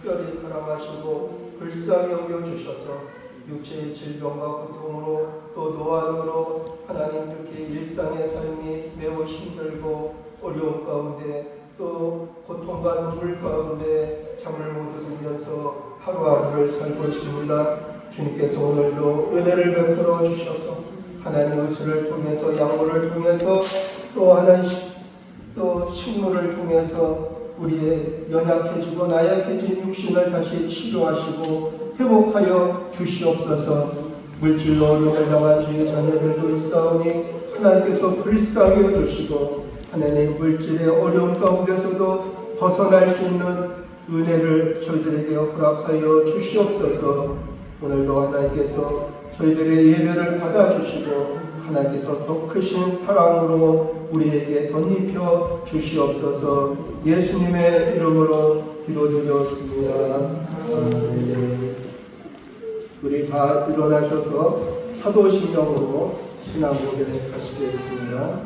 특별히 사랑하시고 불쌍히 여겨주셔서 육체의 질병과 고통으로 또 노안으로 하나님 이렇게 일상의 삶이 매우 힘들고 어려운 가운데 또 고통과 눈물 가운데 잠을 못 이루면서 하루하루를 살고 있습니다. 주님께서 오늘도 은혜를 베풀어 주셔서 하나님 의술을 통해서 약물을 통해서 또 하나님 또 식물을 통해서 우리의 연약해지고 나약해진 육신을 다시 치료하시고 회복하여 주시옵소서. 물질로 어려움을 당한 주의 자녀들도 있사오니 하나님께서 불쌍히 여기시고 하나님 물질의 어려움 가운데서도 벗어날 수 있는 은혜를 저희들에게 허락하여 주시옵소서. 오늘도 하나님께서 저희들의 예배를 받아주시고 하나님께서 더 크신 사랑으로 우리에게 덧입혀 주시옵소서. 예수님의 이름으로 기도드렸습니다. 아멘. 우리 다 일어나셔서 사도신경으로 신앙 고백 하시겠습니다.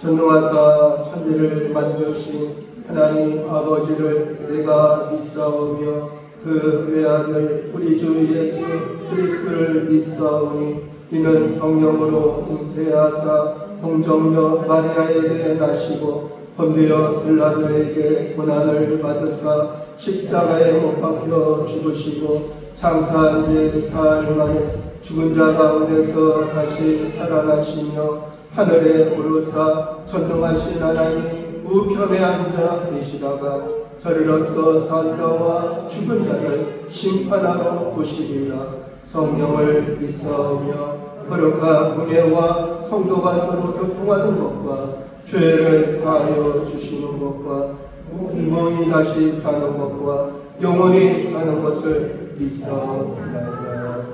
전능하사 천지를 만드신 하나님 아버지를 내가 믿사오며 그 외아들 우리 주 예수 그리스도를 믿사오니 이는 성령으로 잉태하사 동정녀 마리아에게 나시고 본디오 빌라도에게 고난을 받으사 십자가에 못 박혀 죽으시고 장사한 지 사흘 만에 죽은 자 가운데서 다시 살아나시며 하늘에 오르사 전능하신 하나님 우편에 앉아 계시다가 저리로서 산자와 죽은 자를 심판하러 오시리라. 성령을 믿사오며 거룩한 공예와 성도가 서로 교통하는 것과 죄를 사하여 주시는 것과 몸이 다시 사는 것과 영원히 사는 것을 믿사옵나이다.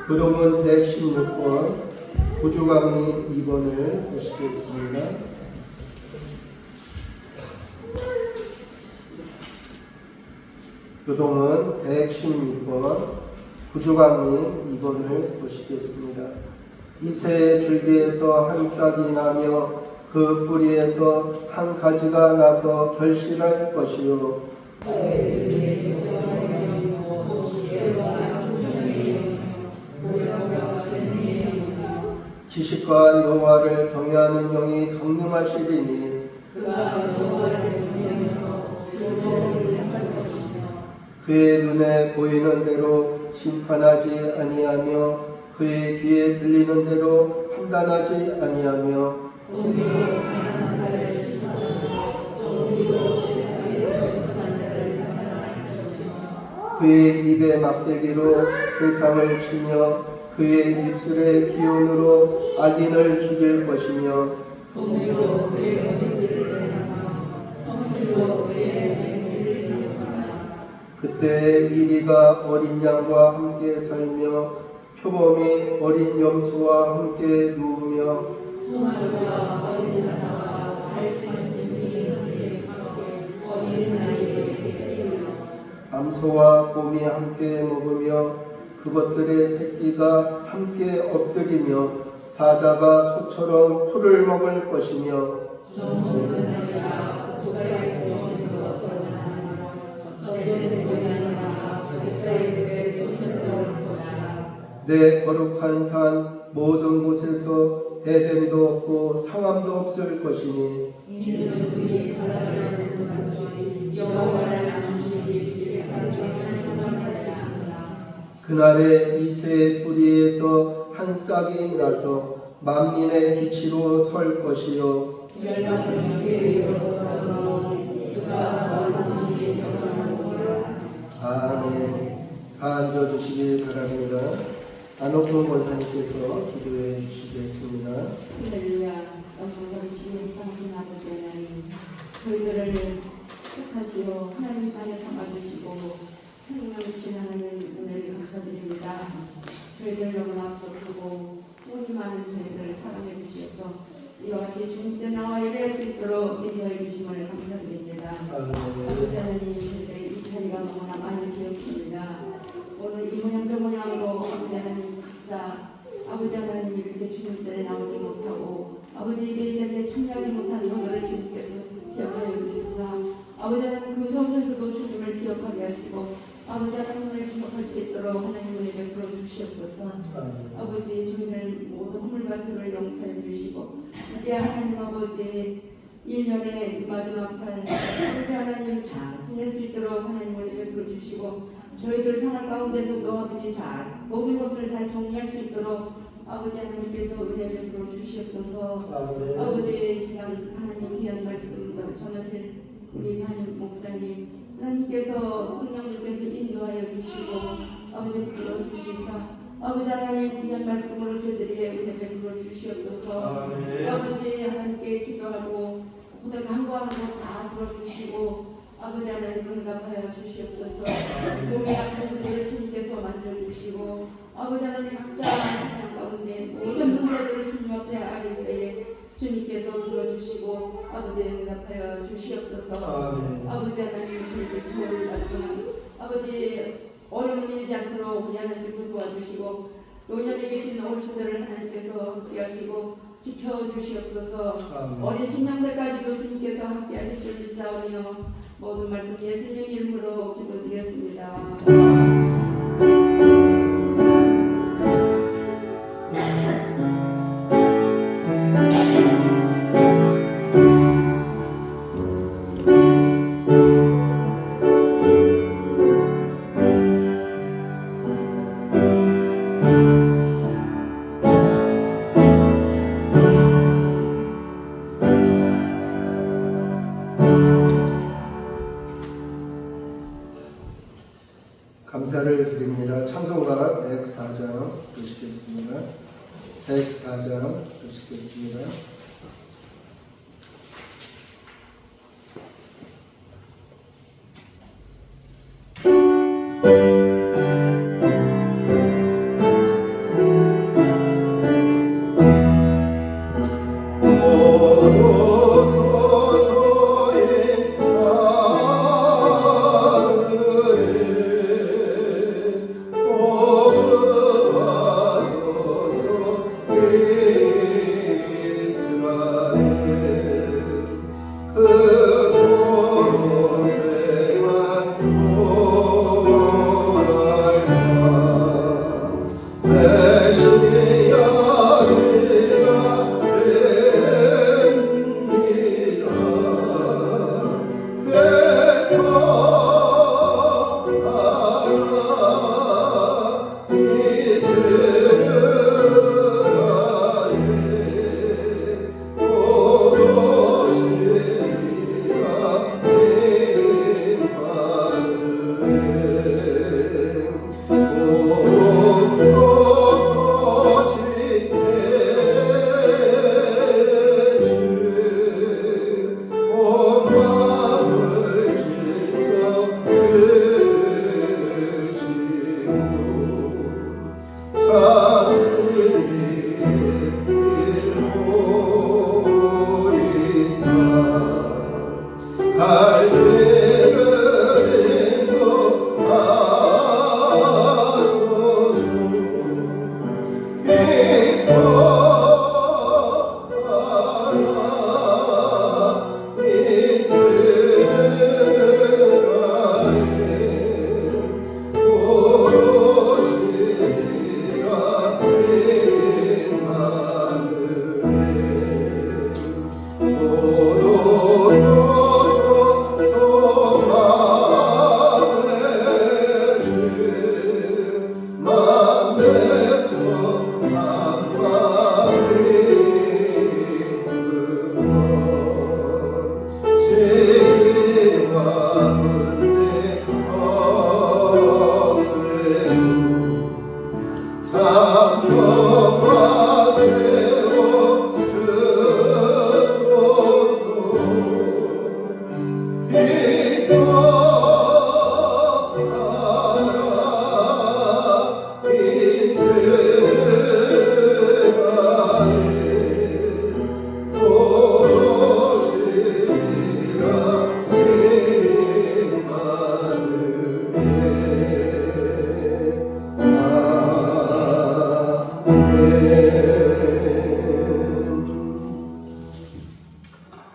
교동은 116번, 구주강의 2번을 보시겠습니다. 교동은 116번, 구주강의 2번을 보시겠습니다. 이새의 줄기에서 한 싹이 나며 그 뿌리에서 한 가지가 나서 결실할 것이요 지식과 여호와를 경외하는 영이 강림하시리니 그의 눈에 보이는 대로 심판하지 아니하며 그의 귀에 들리는 대로 판단하지 아니하며 그의 입의 막대기로 세상을 치며 그의 입술의 기운으로 악인을 죽일 것이며 그때 이리가 어린 양과 함께 살며 표범이 어린 염소와 함께 누우며 암소와 곰이 함께 먹으며 그것들의 새끼가 함께 엎드리며 사자가 소처럼 풀을 먹을 것이며 내 거룩한 산 모든 곳에서 에덴도 없고 상함도 없을 것이니 그날에 이새의 뿌리에서 한 싹이 나서 만민의 기치로 설 것이요 아멘. 다 앉아주시기 바랍니다. 안옥동 권사님께서 기도해 주시겠습니다. 할렐루야. 영광스러우신 당신 아버지 하나님, 저희들을 축하시고 하나님 안에 삼아주시고 생명 주신 하나님 은혜를 감사드립니다. 저희들 너무나 아프고 돈이 많은 저희들을 사랑해 주셔서 이와 같이 주님 때 나와 예배할 수 있도록 인도해 주심을 감사드립니다. 아버지 하나님, 저희들의 이 자리가 너무나 많이 기억합니다. 오늘 이 모양 저 모양으로 아버지 하나님 각자 아버지 하나님 이렇게 주님 때에 나오지 못하고 아버지 입에 있는데 참여하지 못한 것을 주님께서 기억하여 주시사 아버지 하나님 그 성에서도 주님을 기억하게 하시고 아버지 하나님을 기억할 수 있도록 하나님 은혜 베풀어 주시옵소서. 아버지 주님을 모든 허물과 죄를 용서해 주시고 이제 하나님 아버지 1년의 마지막 달 아버지 하나님 잘 지낼 수 있도록 하나님 은혜 베풀어 주시고 저희들 생활 가운데서도 아버지 잘 모든 것을 잘 정리할 수 있도록 아버지 하나님께서 은혜 베풀어 주시옵소서. 아버지 이 시간 하나님 귀한 말씀 전하실 우리 담임 목사님 하나님께서 성령님께서 인도하여 주시고 아버지 불러주시사 아버지 하나님 귀한 말씀으로 저희들에게 은혜 베풀어 주시옵소서. 아버지 하나님께 기도하고 오늘 간구하는 것 다 들어주시고 아버지 하나님 응답하여 주시옵소서. 몸에 약한 분들을 주님께서 만져주시고 아버지 하나님 각자 삶 가운데 모든 문제들을 주님 앞에 아릴 때에 주님께서 불러주시고 아버지 응답하여 주시옵소서. 아버지 하나님 저희들 도울 말씀 아버지 어려운 일지 않도록 우리 하나님께서 도와주시고 노년에 계신 어르신들을 하나님께서 하시고 지켜주시옵소서. 어린 신령들까지도 주님께서 함께 하실 줄 믿사오며 모든 말씀 예수님 이름으로 기도드렸습니다. 감사를 드립니다. 찬송가 104장 보시겠습니다. 104장 보시겠습니다.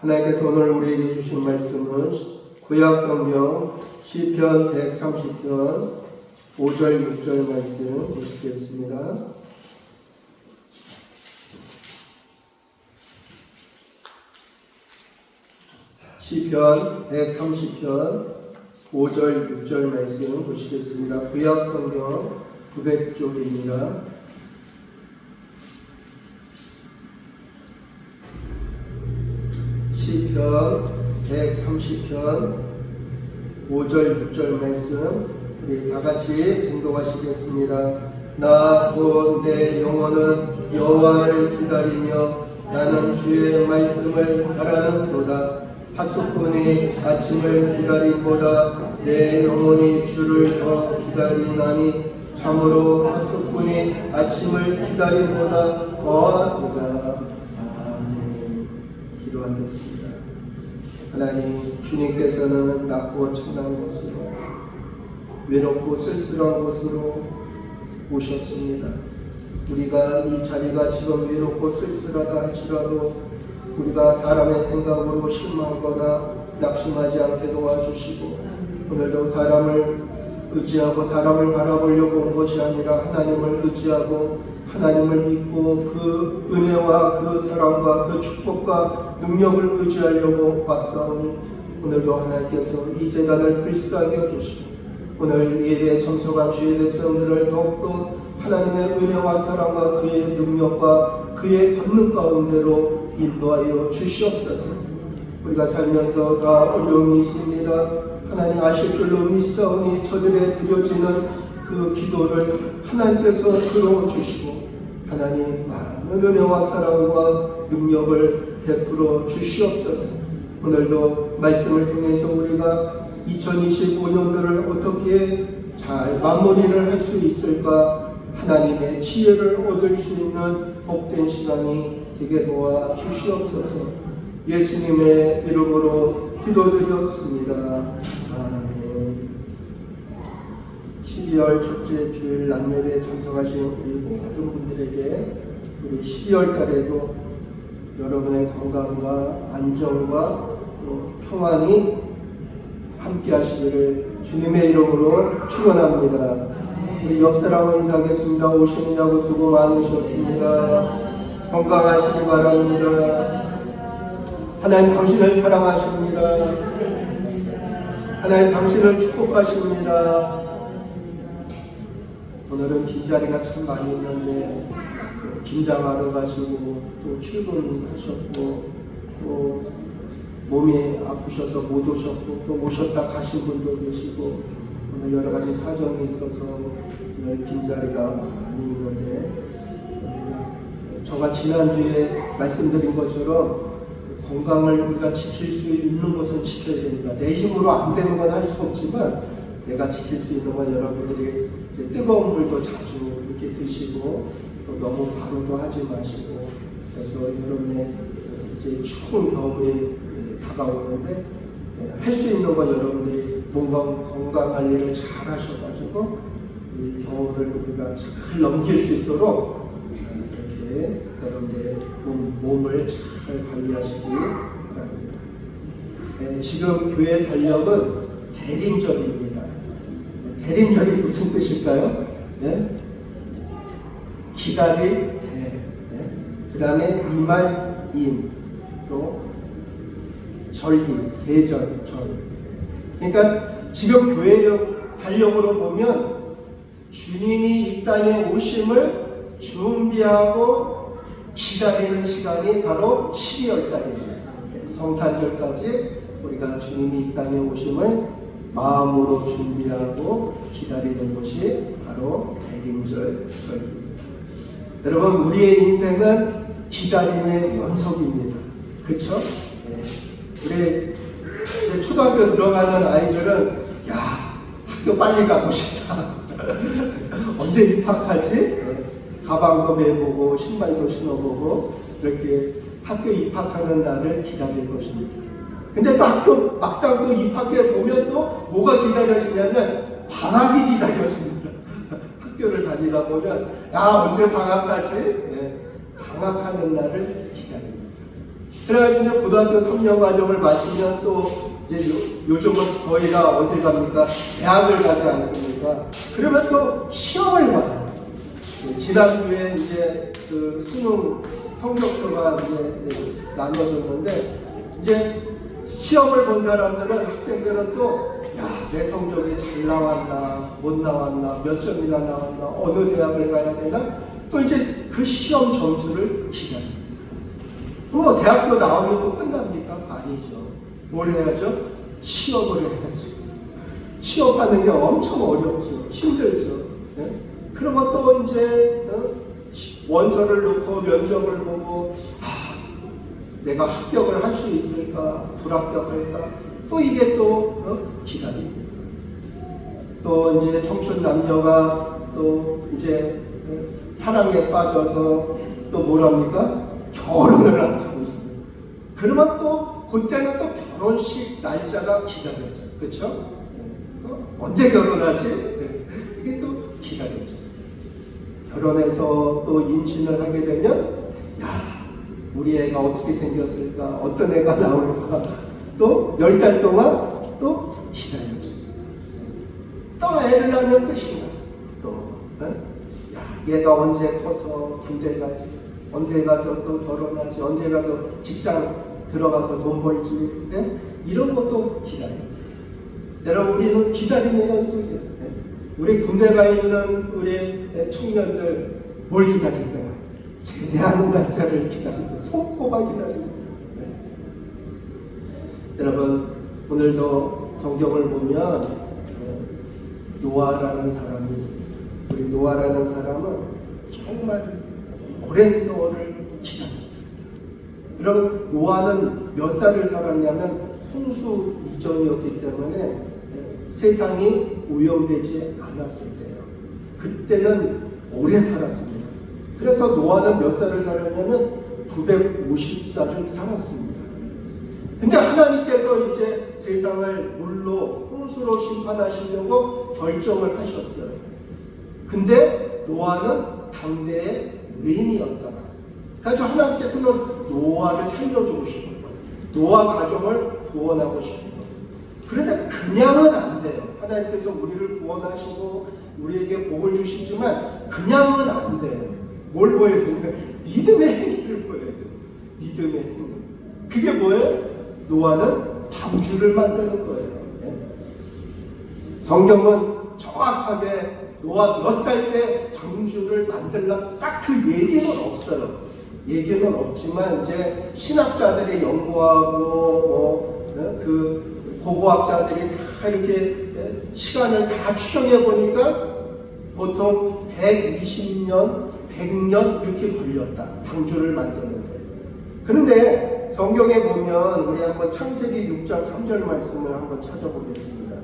하나님께서 오늘 우리에게 주신 말씀은 구약 성경 시편 130편 5절 6절 말씀 보시겠습니다. 시편 130편 5절 6절 말씀 보시겠습니다. 구약 성경 900쪽입니다. 시편 130편 5절 6절 말씀 우리 다같이 공독하시겠습니다. 나 곧 내 영혼은 여호와를 기다리며 나는 주의 말씀을 바라는도다. 하수꾼이 아침을 기다림보다 내 영혼이 주를 더 기다리나니 참으로 하수꾼이 아침을 기다림보다 더하도다. 아멘. 기도하겠습니다. 하나님, 주님께서는 낮고 천한 곳으로 외롭고 쓸쓸한 곳으로 오셨습니다. 우리가 이 자리가 지금 외롭고 쓸쓸하다 할지라도 우리가 사람의 생각으로 실망하거나 낙심하지 않게 도와주시고 오늘도 사람을 의지하고 사람을 바라보려고 온 것이 아니라 하나님을 의지하고 하나님을 믿고 그 은혜와 그 사랑과 그 축복과 능력을 의지하려고 왔사오니 오늘도 하나님께서 이 재단을 불쌍히 여주시고 오늘 예배에 참석한 주의 백성들을 더욱더 하나님의 은혜와 사랑과 그의 능력과 그의 권능 가운데로 인도하여 주시옵소서. 우리가 살면서 다 어려움이 있습니다. 하나님 아실 줄로 믿사오니 저들의 드려지는 그 기도를 하나님께서 들어주시고 하나님 많은 은혜와 사랑과 능력을 베풀어 주시옵소서. 오늘도 말씀을 통해서 우리가 2025년도를 어떻게 잘 마무리를 할 수 있을까 하나님의 지혜를 얻을 수 있는 복된 시간이 되게 도와 주시옵소서. 예수님의 이름으로 기도드렸습니다. 아멘. 12월 첫째 주일 낮예배에 참석하신 우리 모든 분들에게 우리 12월 달에도 여러분의 건강과 안정과 또 평안이 함께 하시기를 주님의 이름으로 축원합니다. 우리 옆사람과 인사하겠습니다. 오시느냐고 수고 많으셨습니다. 건강하시기 바랍니다. 하나님 당신을 사랑하십니다. 하나님 당신을 축복하십니다. 오늘은 빈자리가 참 많이 있는데 김장하러 가시고 또 출근하셨고 또 몸이 아프셔서 못 오셨고 또 오셨다 가신 분도 계시고 오늘 여러 가지 사정이 있어서 오늘 빈자리가 많이 있는데 저가 지난주에 말씀드린 것처럼 건강을 우리가 지킬 수 있는 것은 지켜야 됩니다. 내 힘으로 안 되는 건 할 수 없지만 내가 지킬 수 있는 건 여러분들이 이제 뜨거운 물도 자주 이렇게 드시고 또 너무 과로도 하지 마시고 그래서 여러분의 이제 추운 겨울이 다가오는데 할 수 있는 건 여러분들이 몸 건강 관리를 잘 하셔가지고 이 겨울을 우리가 잘 넘길 수 있도록 이렇게 여러분들의 몸을 잘 관리하시기 바랍니다. 지금 교회 달력은 대림절입니다. 대림절이 무슨 뜻일까요? 네? 기다릴 대. 네? 그 다음에 이말임 또 절기, 대절, 절. 그러니까 지금 교회 달력으로 보면 주님이 이 땅에 오심을 준비하고 기다리는 시간이 바로 12월 달입니다. 성탄절까지 우리가 주님이 이 땅에 오심을 마음으로 준비하고 기다리는 것이 바로 대림절 절입니다. 여러분, 우리의 인생은 기다림의 연속입니다. 그렇죠? 우리 초등학교 들어가는 아이들은 야, 학교 빨리 가고 싶다. 언제 입학하지? 가방도 매보고 신발도 신어보고 이렇게 학교 입학하는 날을 기다릴 것입니다. 근데 또 학교 막상 또 입학해 보면 또 뭐가 기다려지냐면 방학이 기다려집니다. 학교를 다니다 보면 야, 언제 방학하지? 방학하는 날을 기다립니다. 그래가지고 고등학교 3년 과정을 마치면 또 이제 요즘은 거의 다 어딜 갑니까? 대학을 가지 않습니까? 그러면 또 시험을 봐요. 지난주에 이제 그 수능 성적표가 이제 나눠졌는데, 이제 시험을 본 사람들은, 학생들은 또 야, 내 성적이 잘 나왔나 못 나왔나, 몇 점이나 나왔나, 어느 대학을 가야 되나, 또 이제 그 시험 점수를 기다립니다. 뭐 대학교 나오면 또 끝납니까? 아니죠. 뭘 해야죠? 취업을 해야죠. 취업하는 게 엄청 어렵죠. 힘들죠. 네? 그러면 또 이제 원서를 놓고 면접을 보고, 내가 합격을 할 수 있을까? 불합격할까? 또 이게 또 기다립니다. 또 이제 청춘 남녀가 또 이제 사랑에 빠져서 또 뭐랍니까? 결혼을 앞두고 있어요. 그러면 또 그때는 또 결혼식 날짜가 기다려져. 그렇죠? 언제 결혼하지? 이게 또 기다려져. 결혼해서 또 임신을 하게 되면, 야, 우리 애가 어떻게 생겼을까? 어떤 애가 나올까? 또 10달 동안 또 기다려줘. 또 애를 낳으면 끝이야. 또 야, 얘가 언제 커서 군대 가지? 언제 가서 또 결혼하지? 언제 가서 직장 들어가서 돈 벌지? 네? 이런 것도 기다려요. 여러분, 우리는 기다림의 연속이에요. 네? 우리 군대 가 있는 우리 청년들 뭘 기다릴까요? 제대하는 날짜를 기다리고 손꼽아 기다립니다. 네. 여러분, 오늘도 성경을 보면 노아라는 사람이 있습니다. 우리 노아라는 사람은 정말 오랜 세월을 기다렸습니다. 여러분, 노아는 몇 살을 살았냐면 홍수 이전이었기 때문에 세상이 오염되지 않았을 때예요. 그때는 오래 살았습니다. 그래서 노아는 몇 살을 살았냐면 950살을 살았습니다. 근데 하나님께서 이제 세상을 물로 홍수로 심판하시려고 결정을 하셨어요. 근데 노아는 당대의 의인이었다. 그래서 하나님께서는 노아를 살려주고 싶은 거예요. 노아 가족을 구원하고 싶은 거예요. 그런데 그냥은 안 돼요. 하나님께서 우리를 구원하시고 우리에게 복을 주시지만 그냥은 안 돼요. 뭘 보여야 되는가? 믿음의 행위를 보여야 돼요. 믿음의 행위. 그게 뭐예요? 노아는 방주를 만드는 거예요. 네? 성경은 정확하게 노아 몇 살 때 방주를 만들라 딱 그 얘기는 없어요. 얘기는 없지만 이제 신학자들이 연구하고 그 고고학자들이 다 이렇게 시간을 다 추정해 보니까 보통 120년, 100년 이렇게 걸렸다. 방주를 만드는데. 그런데 성경에 보면 우리 한번 창세기 6장 3절 말씀을 한번 찾아보겠습니다.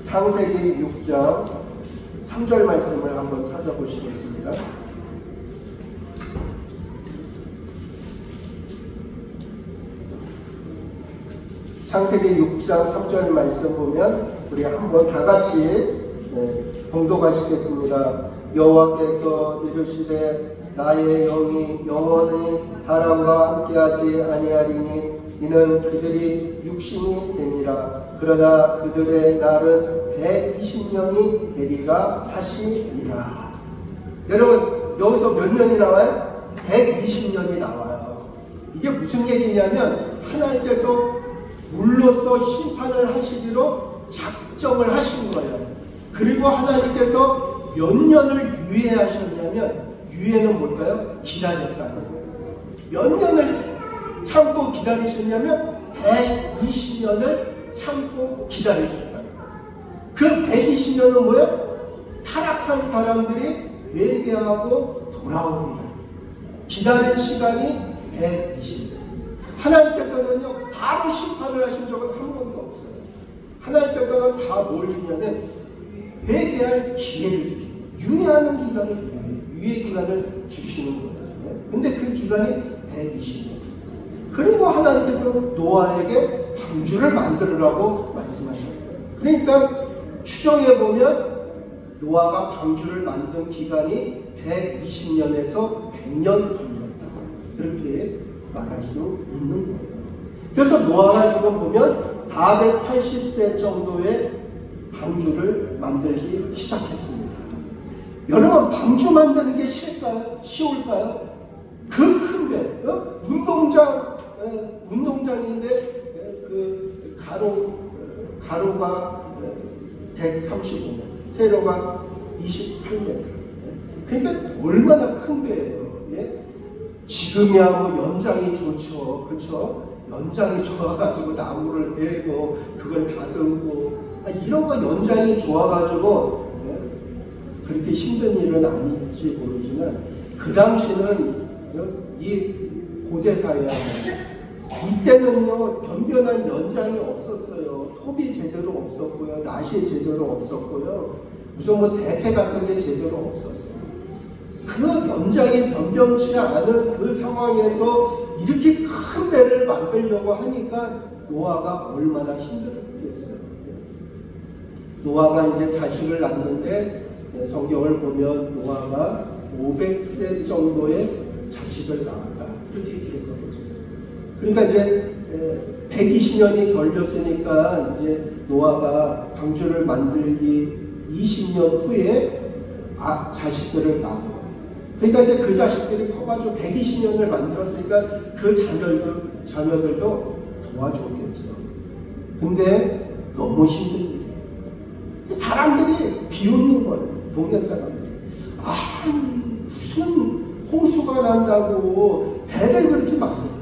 창세기 6장 3절 말씀을 한번 찾아보시겠습니다. 창세기 6장 3절 말씀 보면 우리 한번 다 같이 봉독하시겠습니다. 여호와께서 이르시되 나의 영이 영원히 사람과 함께하지 아니하리니 이는 그들이 육신이 되니라. 그러나 그들의 날은 120년이 되리라 하시니라. 여러분, 여기서 몇 년이 나와요? 120년이 나와요. 이게 무슨 얘기냐면 하나님께서 물로써 심판을 하시기로 작정을 하신 거예요. 그리고 하나님께서 몇 년을 유예하셨냐면, 유예는 뭘까요? 기다렸다는 거예요. 몇 년을 참고 기다리셨냐면 120년을 참고 기다리셨다는 거예요. 그 120년은 뭐예요? 타락한 사람들이 회개하고 돌아옵니다. 기다린 시간이 120년. 하나님께서는요, 바로 심판을 하신 적은 한 번도 없어요. 하나님께서는 다 뭘 주냐면 회개할 기회를 주십니다. 유예하는 기간을 주십니다. 유예 기간을 주시는 거예요. 근데 그 기간이 120년. 그리고 하나님께서 노아에게 방주를 만들으라고 말씀하셨어요. 그러니까 추정해 보면 노아가 방주를 만든 기간이 120년에서 100년 걸렸다. 그렇게 말할 수 있는 거예요. 그래서 노아가 지금 보면 480세 정도의 방주를 만들기 시작했습니다. 여러분, 방주 만드는 게 쉬울까요? 그 큰 배, 운동장인데 그 가로가 135m, 세로가 28m. 그러니까 얼마나 큰 배예요. 예? 지금이야 뭐 연장이 좋죠, 그렇죠? 연장이 좋아가지고 나무를 베고 그걸 다듬고 이런 거 연장이 좋아가지고 그렇게 힘든 일은 아닐지 모르지만 그 당시는 이 고대 사회 이때는요 변변한 연장이 없었어요. 톱이 제대로 없었고요, 낫이 제대로 없었고요, 무슨 뭐 대패 같은 게 제대로 없었어요. 그 연장이 변변치 않은 그 상황에서 이렇게 큰 배를 만들려고 하니까 노아가 얼마나 힘들었겠어요. 노아가 이제 자식을 낳는데 성경을 보면 노아가 500세 정도의 자식을 낳았다, 이렇게 기록하고 있어요. 그러니까 이제 120년이 걸렸으니까 이제 노아가 방주를 만들기 20년 후에 자식들을 낳고, 그러니까 이제 그 자식들이 커가지고 120년을 만들었으니까 그 자녀들도 도와줬겠죠. 근데 너무 힘든 일이에요. 사람들이 비웃는 거예요. 동네 사람들이. 무슨 홍수가 난다고 배를 그렇게 만들어.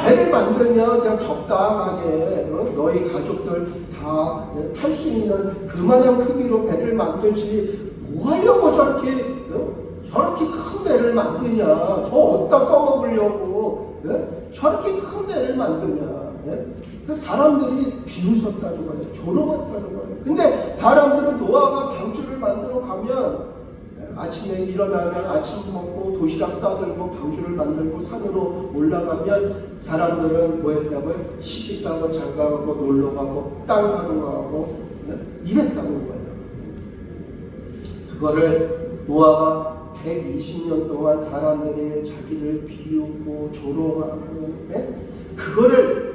배를 만들면 그냥 적당하게 너희 가족들 다 탈 수 있는 그만한 크기로 배를 만들지 뭐 하려고 저렇게 큰 배를 만드냐. 저 어디다 써먹으려고 저렇게 큰 배를 만드냐. 그 사람들이 비웃었다는 거예요. 조롱했다는 거예요. 근데 사람들은 노아가 방주를 만들어 가면 아침에 일어나면 아침 먹고 도시락 싸들고 방주를 만들고 산으로 올라가면 사람들은 뭐 했다고요? 시집가고 장가가고 놀러가고 땅 사러 가고 이랬다는 거예요. 그거를 노아가 120년 동안 사람들이 자기를 비웃고 조롱하고 그거를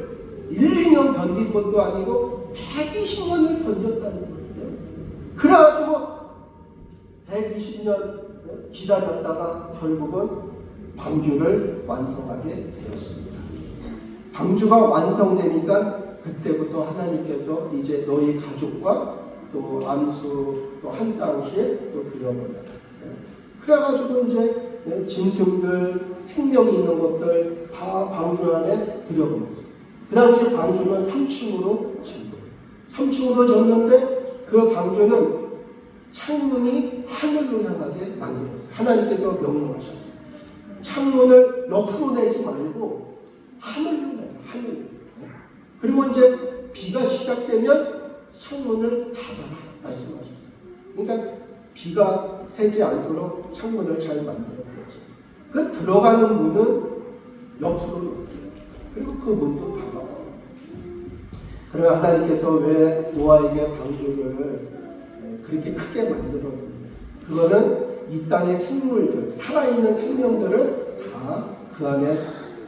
1, 2년 견딘 것도 아니고 120년을 견뎠다는 거예요. 그래가지고 120년 기다렸다가 결국은 방주를 완성하게 되었습니다. 방주가 완성되니까 그때부터 하나님께서 이제 너희 가족과 또 암수 또 한 쌍씩 또 드려보라. 그래가지고 이제 짐승들, 생명이 있는 것들 다 방주 안에 들여보냈어요. 그 당시 방주는 3층으로 짓고 3층으로 졌는데 그 방주는 창문이 하늘로 향하게 만들었어요. 하나님께서 명령하셨어요. 창문을 옆으로 내지 말고 하늘로 내요. 하늘로. 그리고 이제 비가 시작되면 창문을 닫아라 말씀하셨어요. 그러니까 비가 새지 않도록 창문을 잘 만들었겠죠. 그 들어가는 문은 옆으로 냈어요. 그리고 그 문도 닫았어요. 그러면 하나님께서 왜 노아에게 방주를 그렇게 크게 만들었는데, 그거는 이 땅의 생물들, 살아있는 생명들을 다 그 안에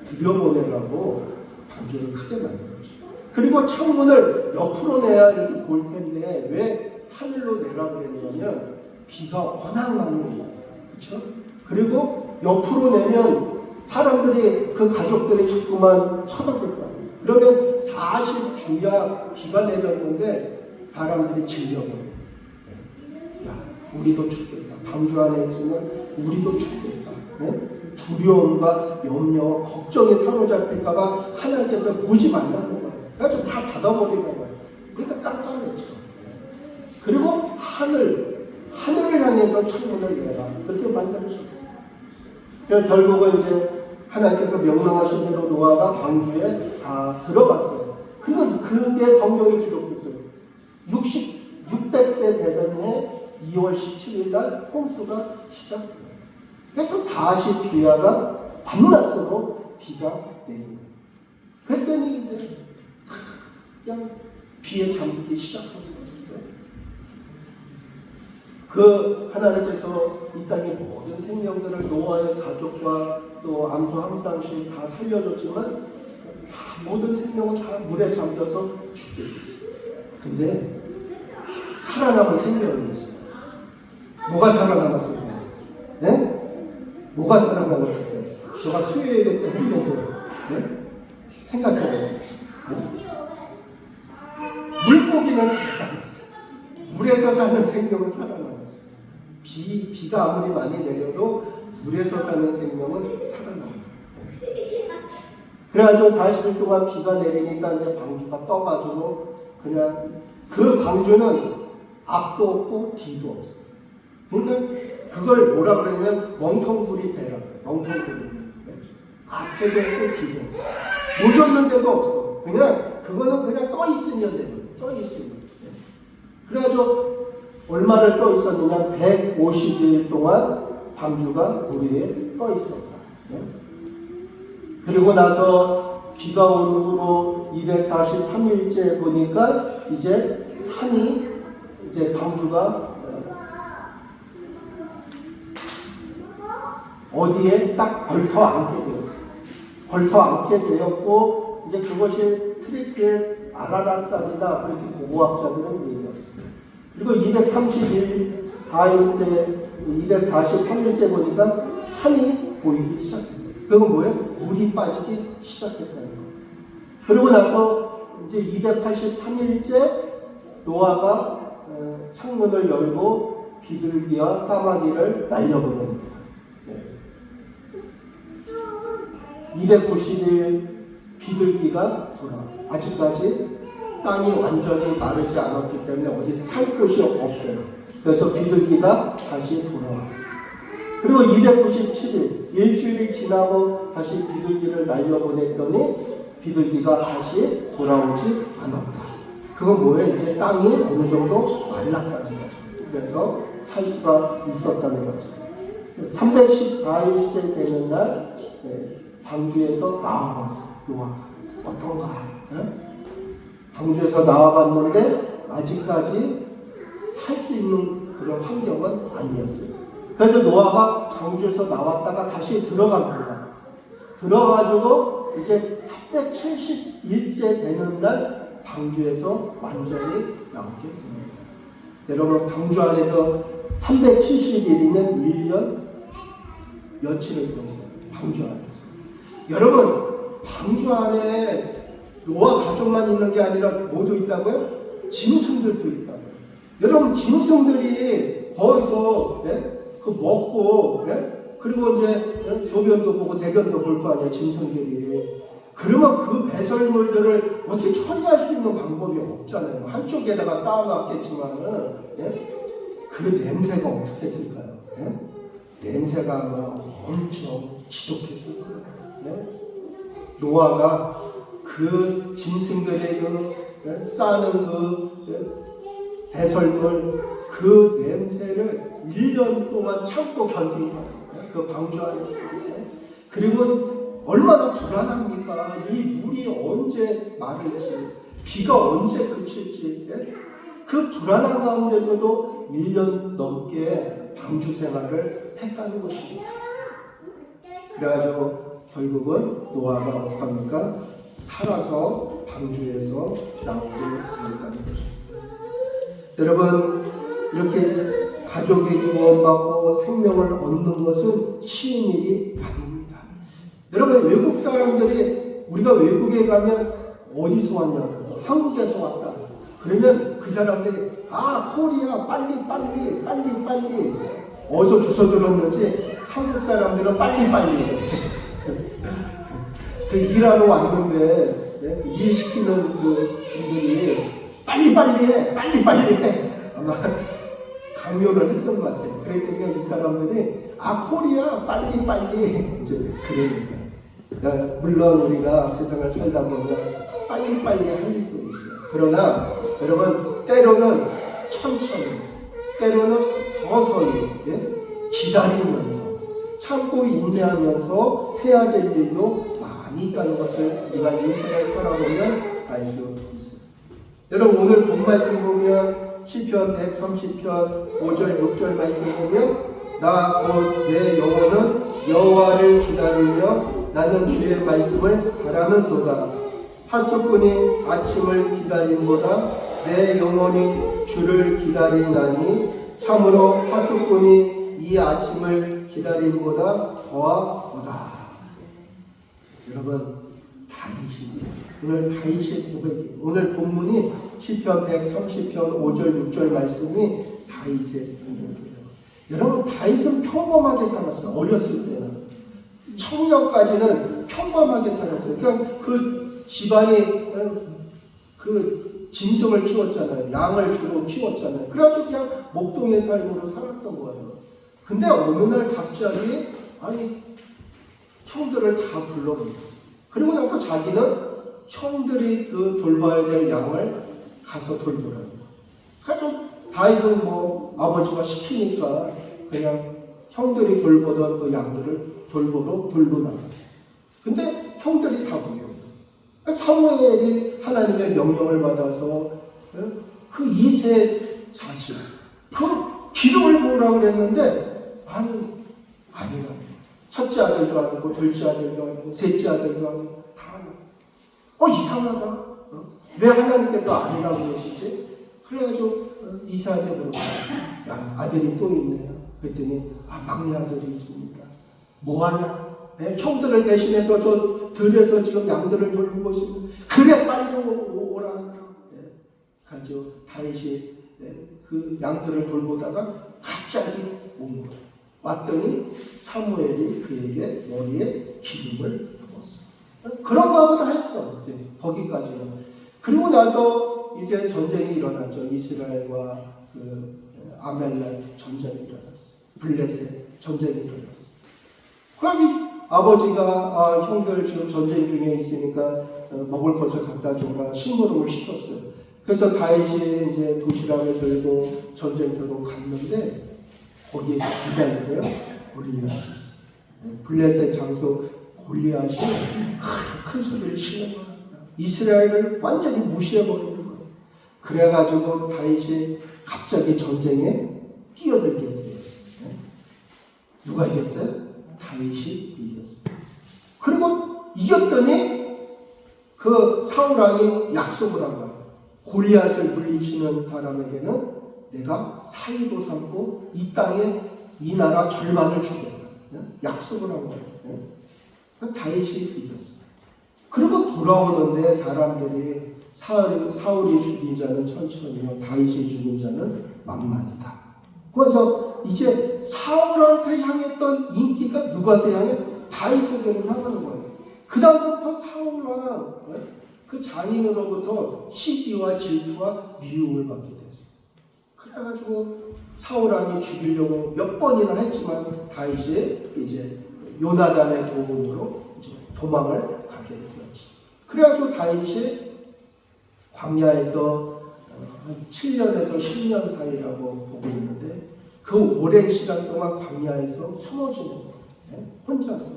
들여보내라고 방주를 크게 만든 것이죠. 그리고 창문을 옆으로 내야 이렇게 볼 텐데 왜 하늘로 내라 그랬냐면 비가 워낙 많이 오고, 그렇죠? 그리고 옆으로 내면 사람들이 그 가족들이 자꾸만 쳐다볼 거예요. 그러면 40주야 비가 내렸는데 사람들이 질려버려요. 야, 우리도 죽겠다. 방주 안에 있으면 우리도 죽겠다. 네? 두려움과 염려, 걱정에 사로잡힐까봐 하나님께서 보지 말라는 거예요. 그래서 다 닫아버리는 거예요. 그러니까 깜깜했죠. 그리고 하늘을 향해서 창문을 내라. 그렇게 만들어주셨어요. 그래서 결국은 이제 하나님께서 명령하신 대로 노아가 방주에 다 들어갔어요. 그리고 그게 성경에 기록했어요. 600세 되던 해 2월 17일 날 홍수가 시작돼요. 그래서 40주야가 밤낮으로 비가 내린 거예요. 그랬더니 이제 그냥 비에 잠기기 시작한 거예요. 그 하나님께서 이 땅의 모든 생명들을 노아의 가족과 또 암수 항상씩 다 살려줬지만 다 모든 생명은 다 물에 잠겨서 죽게 돼 있어요. 근데 살아남은 생명이 있어요. 뭐가 살아남았을까요? 네? 뭐가 살아남았을까요? 너가 수혜에게 행동을 생각해보세요. 네? 물고기는 살아남았어요. 물에서 사는 생명은 살아남았어요. 비가 아무리 많이 내려도 물에서 사는 생명은 살아남아요. 그래가지고 40일 동안 비가 내리니까 이제 방주가 떠가지고 그냥 그 방주는 앞도 없고 뒤도 없어요. 그러니까 그걸 뭐라 그러냐면 멍텅구리 배라고 해요. 멍텅구리. 앞에도 없고 뒤도 없고 노젓는데도 없어. 그냥 그거는 그냥 떠 있으면 돼요. 떠 있으면. 그래가지고 얼마를 떠 있었느냐? 150일 동안 방주가 물 위에 떠 있었다. 그리고 나서 비가 온 후로 243일째 보니까 이제 산이 이제 방주가 어디에 딱 걸터 앉게 되었어요. 걸터 앉게 되었고 이제 그것이 트리켓 아라라산이다 그렇게 고고학자들은 얘기했어요. 그리고 243일째 보니까 산이 보이기 시작합니다. 그건 뭐예요? 물이 빠지기 시작했다는 거예요. 그리고 나서 이제 283일째 노아가 창문을 열고 비둘기와 까마귀를 날려보냅니다. 290일 비둘기가 돌아왔어요. 아직까지 땅이 완전히 마르지 않았기 때문에 어디 살 곳이 없어요. 그래서 비둘기가 다시 돌아왔어요. 그리고 297일, 일주일이 지나고 다시 비둘기를 날려보냈더니 비둘기가 다시 돌아오지 않았다. 그건 뭐예요? 이제 땅이 어느 정도 말랐다는 거죠. 그래서 살 수가 있었다는 거죠. 314일째 되는 날 방주에서 나와봤어요. 노아가. 어떤가? 방주에서 나와봤는데 아직까지 살 수 있는 그런 환경은 아니었어요. 그래서 노아가 방주에서 나왔다가 다시 들어갑니다. 들어가지고 이제 370일째 되는 날 방주에서 완전히 나오게 됩니다. 여러분 방주 안에서 370일이면 1년 며칠을 보냈어요. 방주 안에서. 여러분 방주 안에 노아 가족만 있는 게 아니라 뭐도 있다고요? 짐승들도 있다고요. 여러분 짐승들이 거기서 그 먹고 그리고 이제 소변도 보고 대변도 볼 거 아니에요. 짐승들이. 그러면 그 배설물들을 어떻게 처리할 수 있는 방법이 없잖아요. 한쪽에다가 쌓아놨겠지만은 그 냄새가 어떻겠을까요? 냄새가 아마 엄청 지독했을 거예요. 노아가 그 짐승들의 그 싸는 그 배설물 그 냄새를 1년 동안 참고 견딘 거예요. 그 방주 안에서. 그리고 얼마나 불안합니까? 이 물이 언제 마를지, 비가 언제 그칠지. 그 불안한 가운데서도 1년 넘게 방주 생활을 했다는 것입니다. 그래가지고 결국은 노아가 어떡합니까? 살아서 방주에서 나오게 되었다는 것입니다. 여러분 이렇게 가족이 구원받고 생명을 얻는 것은 쉬운 일이 아닙니다. 여러분 외국 사람들이 우리가 외국에 가면 어디서 왔냐고 한국에서 왔다. 그러면 그 사람들이 코리아 빨리 어디서 주워 들었는지 한국 사람들은 빨리 그 일하러 왔는데 일 시키는 그 분들이 빨리 해 아마 강요를 했던 것 같아요. 그러니까 이 사람들이 코리아 빨리 이제 그러니까 물론 우리가 세상을 살다 보면 빨리 할 일도 있어요. 그러나 여러분 때로는 천천히 때로는 서서히 기다리면서 참고 인내하면서 해야 될 일도 많이 있다는 것을 우리가 인생을 살아보면 알 수 있습니다. 여러분 오늘 본 말씀 보면 시편 130편 5절 6절 말씀 보면 나 곧 내 영혼은 여호와를 기다리며 나는 주의 말씀을 바라는도다. 파수꾼이 아침을 기다림보다 내 영혼이 주를 기다리나니 참으로 파수꾼이 이 아침을 기다림보다 더하도다. 여러분, 다윗이 있어요. 오늘 다윗의 고백이에요. 오늘 본문이 시편 130편 5절 6절 말씀이 다윗의 고백이에요. 여러분, 다윗은 평범하게 살았어요. 어렸을 때는. 청년까지는 평범하게 살았어요. 그냥 그 집안이 그 짐승을 키웠잖아요. 양을 주로 키웠잖아요. 그래가지고 그냥 목동의 삶으로 살았던 거예요. 근데 어느 날 갑자기 형들을 다 불러버려요. 그리고 나서 자기는 형들이 그 돌봐야 될 양을 가서 돌보라고. 그래서 다윗은 아버지가 시키니까 그냥 형들이 돌보던 그 양들을 돌보러 나갔어요. 근데 형들이 다 보여요. 사무엘이 하나님의 명령을 받아서 그 이세 자식, 그 기름을 부으라고 그랬는데 아니라고. 첫째 아들도 아니고 둘째 아들도 아니고 셋째 아들도 아니고 다 아니고. 이상하다. 왜 하나님께서 아니라고 그러시지? 그래가지고 이사한테 물어봐요. 야, 아들이 또 있네요. 그랬더니 막내 아들이 있습니다. 뭐하냐? 형들을 대신해서 저 들에서 지금 양들을 돌보고 있습니다. 그래 빨리 오라. 가지고 다윗이 그 양들을 돌보다가 갑자기 온 거예요. 왔더니 사무엘이 그에게 머리에 기름을 부었어요. 그런 마음으로 했어. 이제 거기까지는. 그리고 나서 이제 전쟁이 일어났죠. 이스라엘과 그 아멜렉 전쟁이 일어났어요. 블레셋 전쟁이 일어났어요. 그럼 아버지가 형들 지금 전쟁 중에 있으니까 먹을 것을 갖다 줘라 심부름을 시켰어요. 그래서 다윗이 이제 도시락을 들고 전쟁터로 갔는데 거기에 누가 있어요? 골리앗이 있어요. 블레셋 장소 골리앗이 큰 소리를 치는 거예요. 이스라엘을 완전히 무시해버리는 거예요. 그래가지고 다윗이 갑자기 전쟁에 뛰어들게 되었어요. 누가 이겼어요? 다윗이 이겼어요. 그리고 이겼더니 그 사울 왕이 약속을 한 거예요. 골리앗을 물리치는 사람에게는 내가 사위로 삼고 이 땅에 이 나라 절반을 주겠다. 약속을 한 거예요. 다윗이 이겼어요. 그리고 돌아오는데 사람들이 사울이 죽인 자는 천천히요 다윗이 죽인 자는 만만이다. 그래서 이제 사울한테 향했던 인기가 누구한테 향해? 다윗에게로 향하는 거예요. 그 다음부터 사울은 그 장인으로부터 시기와 질투와 미움을 받게 됐어요. 그래가지고 사울 왕이 죽이려고 몇 번이나 했지만 다윗이 이제 요나단의 도움으로 이제 도망을 가게 되었죠. 그래가지고 다윗이 광야에서 한 7년에서 10년 사이라고 보고 있는데 그 오랜 시간 동안 광야에서 숨어지는 거예요. 혼자서.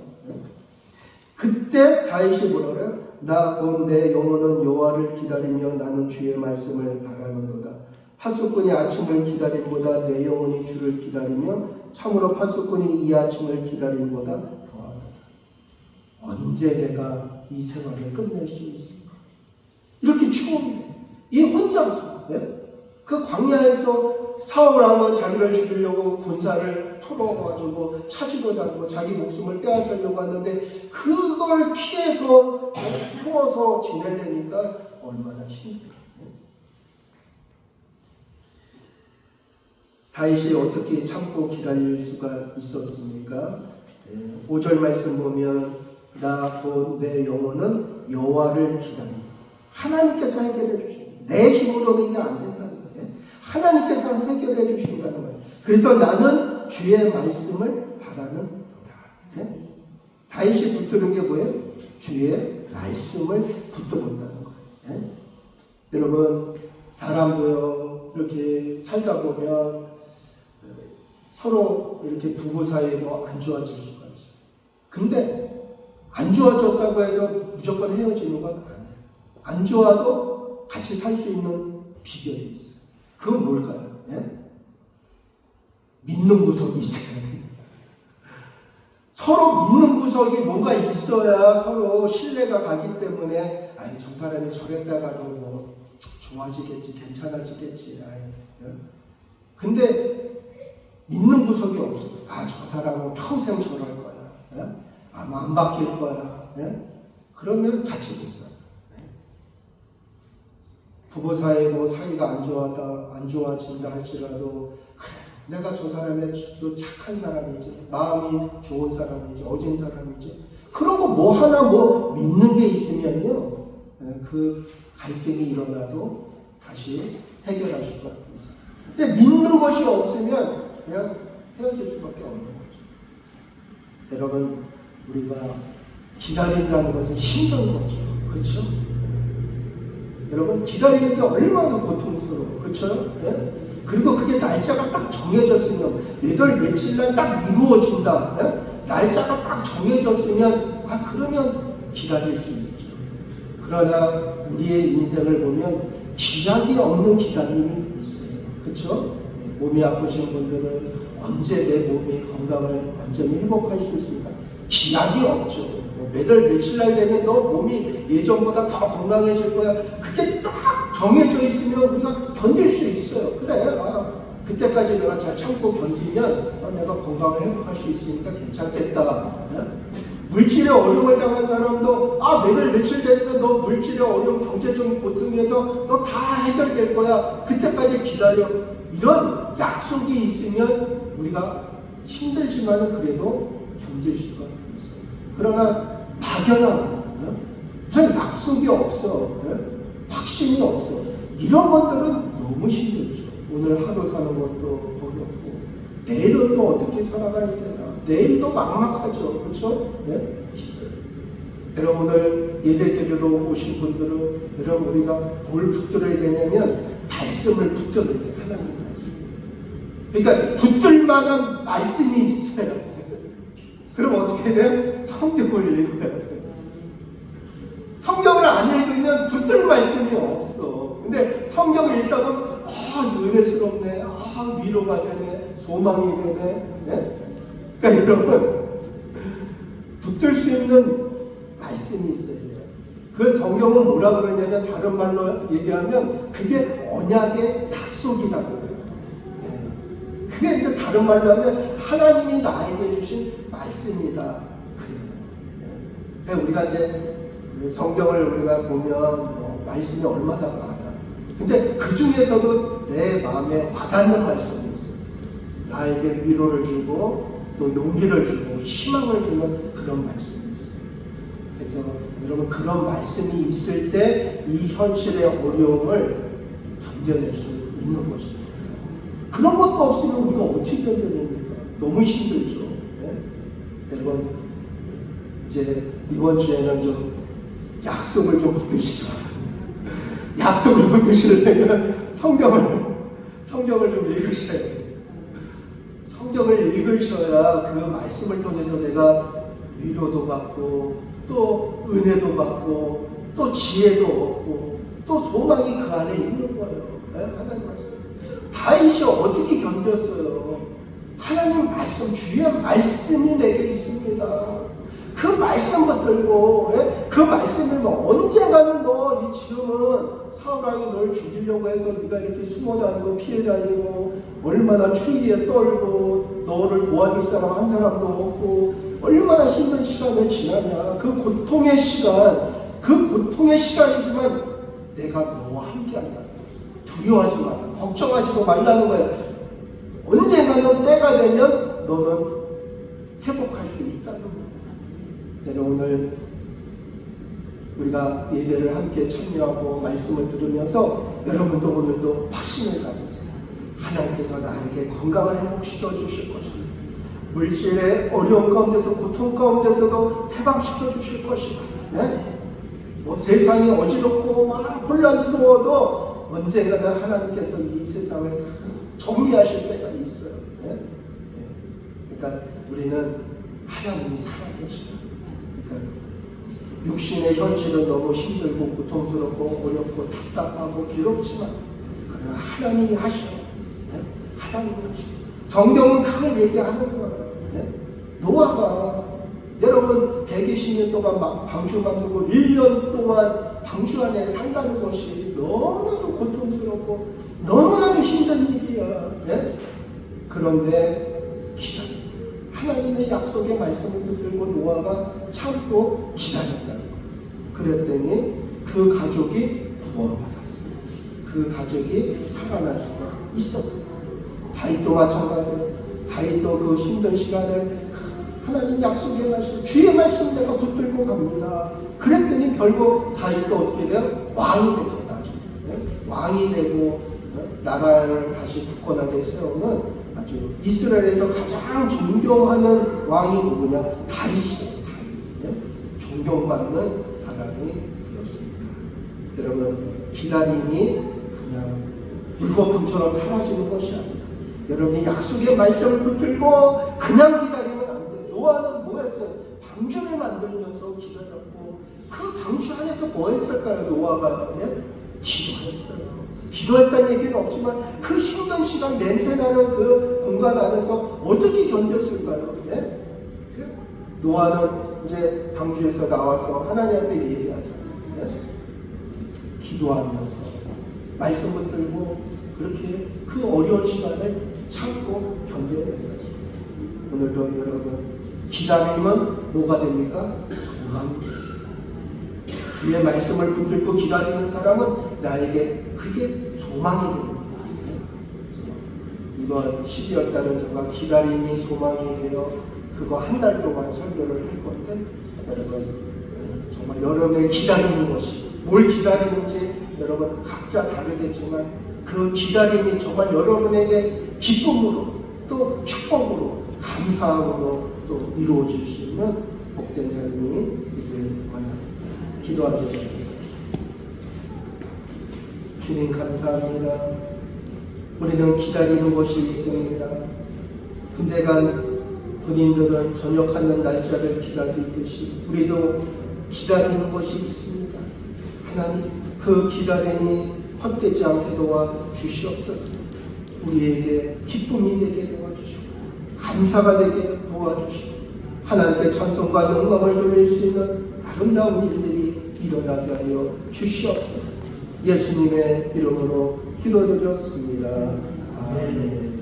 그때 다윗이 뭐라 그래요? 나 곧 내 영혼은 여호와를 기다리며 나는 주의 말씀을 바라는도다. 파수꾼이 아침을 기다림보다 내 영혼이 주를 기다리며 참으로 파수꾼이 이 아침을 기다림보다 더하다. 언제 내가 이 생활을 끝낼 수 있을까? 이렇게 추워요. 이 혼자서 그 광야에서 사울 왕은 자기를 죽이려고 군사를 풀어가지고 찾으러 다니고 자기 목숨을 빼앗으려고 하는데 그걸 피해서 숨어서 지내려니까 얼마나 힘들어요. 다윗이 어떻게 참고 기다릴 수가 있었습니까? 5절 말씀 보면 나 곧 내 영혼은 여호와를 기다린다. 하나님께서 해결해 주신다. 내 힘으로는 이게 안 된다는 거예요. 하나님께서 해결해 주신다는 거예요. 그래서 나는 주의 말씀을 바라는 도다. 다윗이 붙드는 게 뭐예요? 주의 말씀을 붙들었다는 거예요. 여러분 사람도요 이렇게 살다 보면 서로 이렇게 부부 사이도 안 좋아질 수가 있어요. 근데 안 좋아졌다고 해서 무조건 헤어지는 건 아니에요. 안 좋아도 같이 살 수 있는 비결이 있어요. 그건 뭘까요? 믿는 구석이 있어야 돼요. 서로 믿는 구석이 뭔가 있어야 서로 신뢰가 가기 때문에 아니 저 사람이 저랬다가도 뭐 좋아지겠지, 괜찮아지겠지. 아니, 근데 믿는 구석이 없어. 아, 저 사람은 평생 저럴 거야. 아마 안 바뀔 거야. 그러면 같이 못 살아. 부부 사이도 사이가 안 좋아진다 할지라도 그래, 내가 저 사람의 착한 사람이지, 마음이 좋은 사람이지, 어진 사람이지. 그러고 뭐 하나 뭐 믿는 게 있으면요, 그 갈등이 일어나도 다시 해결할 수가 있어요. 근데 믿는 것이 없으면 그냥 헤어질 수밖에 없는 거죠. 여러분, 우리가 기다린다는 것은 힘든 거죠. 그렇죠? 여러분, 기다리는 게 얼마나 고통스러워. 그렇죠? 예? 그리고 그게 날짜가 딱 정해졌으면, 몇 월 며칠 날 딱 이루어진다. 예? 날짜가 딱 정해졌으면, 그러면 기다릴 수 있죠. 그러나 우리의 인생을 보면 기약이 없는 기다림이 있어요. 그렇죠? 몸이 아프신 분들은 언제 내 몸이 건강을 완전히 회복할 수 있을까? 기약이 없죠. 몇 월 며칠 날 되면 너 몸이 예전보다 더 건강해질 거야. 그게 딱 정해져 있으면 우리가 견딜 수 있어요. 그래, 그때까지 내가 잘 참고 견디면 내가 건강을 회복할 수 있으니까 괜찮겠다. 물질의 어려움을 당한 사람도 몇 월 며칠 되면 너 물질의 어려움, 경제적인 고통에서 너 다 해결될 거야. 그때까지 기다려. 이런 약속이 있으면 우리가 힘들지만 그래도 견딜 수가 있어요. 그러나 막연하고 무슨 약속이 없어, 확신이 없어. 이런 것들은 너무 힘들죠. 오늘 하루 사는 것도 어렵고 내일은 또 어떻게 살아가야 되나. 내일도 막막하죠. 그렇죠? 힘들어요. 여러분, 오늘 예배드리러 오신 분들은 여러분 우리가 뭘 붙들어야 되냐면 말씀을 붙들어야 돼요. 하나님 말씀. 그러니까 붙들 만한 말씀이 있어요. 그럼 어떻게 돼요? 성경을 읽어야 돼요. 성경을 안 읽으면 붙들 말씀이 없어. 근데 성경을 읽다 보면 은혜스럽네, 위로가 되네, 소망이 되네. 그러니까 여러분, 붙들 수 있는 말씀이 있어야 돼요. 그 성경은 뭐라 그러냐면 다른 말로 얘기하면 그게 언약의 약속이라고 해요. 그게 이제 다른 말로 하면 하나님이 나에게 주신 말씀이다. 그래요. 우리가 이제 성경을 우리가 보면 말씀이 얼마나 많아. 근데 그 중에서도 내 마음에 와닿는 말씀이 있어요. 나에게 위로를 주고 또 용기를 주고 희망을 주는 그런 말씀이 있어요. 그래서 여러분, 그런 말씀이 있을 때 이 현실의 어려움을 견뎌낼 수 있는 것입니다. 그런 것도 없으면 우리가 어떻게 견뎌냅니까? 너무 힘들죠. 여러분, 이제 이번 주에는 좀 약속을 좀 붙드시라. 약속을 붙드시려면 성경을 좀 읽으셔야 돼요. 성경을 읽으셔야 그 말씀을 통해서 내가 위로도 받고 또 은혜도 받고 또 지혜도 얻고 또 소망이 그 안에 있는 거예요. 하나님 말씀. 다윗이 어떻게 견뎠어요? 하나님 말씀, 주의 말씀이 내게 있습니다. 그 말씀 붙들고, 그 말씀을 언젠가는 너 지금은 사울왕이 널 죽이려고 해서 네가 이렇게 숨어 다니고 피해 다니고 얼마나 추위에 떨고 너를 도와줄 사람 한 사람도 없고 얼마나 힘든 시간을 지나냐. 그 고통의 시간이지만 내가 너와 함께한다. 두려워하지 마라. 걱정하지도 말라는 거야. 언젠가는 때가 되면 너는 회복할 수 있다는 거야. 오늘 우리가 예배를 함께 참여하고 말씀을 들으면서 여러분도 오늘도 확신을 가지세요. 하나님께서 나에게 건강을 회복시켜 주실 것입니다. 물질의 어려움 가운데서 고통 가운데서도 해방시켜 주실 것이다. 세상이 어지럽고 막 혼란스러워도 언젠가는 하나님께서 이 세상을 정리하실 때가 있어요. 그러니까 우리는 하나님이 살아계시다. 그러니까 육신의 현실은 너무 힘들고 고통스럽고 어렵고 답답하고 괴롭지만 그러나 하나님이 하셔. 하나님이 하셔. 성경은 그걸 얘기하는 거예요. 노아가 여러분 120년 동안 방주 만들고 1년 동안 방주 안에 산다는 것이 너무나도 고통스럽고 너무나도 힘든 일이야. 예? 그런데 기다려. 하나님의 약속의 말씀을 붙들고 노아가 참고 기다렸다. 그랬더니 그 가족이 구원받았어요. 그 가족이 살아날 수가 있었어요. 다윗도 마찬가지로 다윗도 그 힘든 시간을 하나님 약속의 말씀, 주의 말씀 내가 붙들고 갑니다. 그랬더니 결국 다윗도 어떻게 돼요? 왕이 되죠. 나중에. 왕이 되고 나라를 다시 굳건하게 세우는 아주 이스라엘에서 가장 존경하는 왕이 누구냐? 다윗이에요. 다윗. 존경받는 사람이 되었습니다. 여러분, 기다림이 그냥 물거품처럼 사라지는 것이 아니라 여러분이 약속의 말씀을 붙들고 그냥 기다리면 안 돼요. 노아는 뭐 했어요? 방주를 만들면서 기다렸고 그 방주 안에서 뭐 했을까요? 노아가 기도했어요. 기도했다는 얘기는 없지만 그 힘든 시간, 냄새나는 그 공간 안에서 어떻게 견뎠을까요? 네? 노아는 이제 방주에서 나와서 하나님 앞에 예배하잖아요. 네? 기도하면서 말씀 붙들고 그렇게 그 어려운 시간을 참고 견뎌내는 거예요. 오늘도 여러분, 기다림은 뭐가 됩니까? 소망이 됩니다. 주의 말씀을 붙들고 기다리는 사람은 나에게 그게 소망이 됩니다. 이번 12월 달은 정말 기다림이 소망이 되어 그거 한 달 동안 설교를 할 건데 여러분, 정말 여러분의 기다리는 것이 뭘 기다리는지 여러분 각자 다르겠지만 그 기다림이 정말 여러분에게 기쁨으로 또 축복으로 감사함으로 또 이루어질 수 있는 복된 삶이 되길 원합니다. 기도하겠습니다. 주님 감사합니다. 우리는 기다리는 것이 있습니다. 군대 간 군인들은 전역하는 날짜를 기다리듯이 우리도 기다리는 것이 있습니다. 하나님, 그 기다림이 헛되지 않게 도와주시옵소서. 우리에게 기쁨이 되게 도와주시고 감사가 되게 도와주시고 하나님께 찬송과 영광을 돌릴 수 있는 아름다운 일들이 일어나게 하여 주시옵소서. 예수님의 이름으로 기도드렸습니다. 아멘.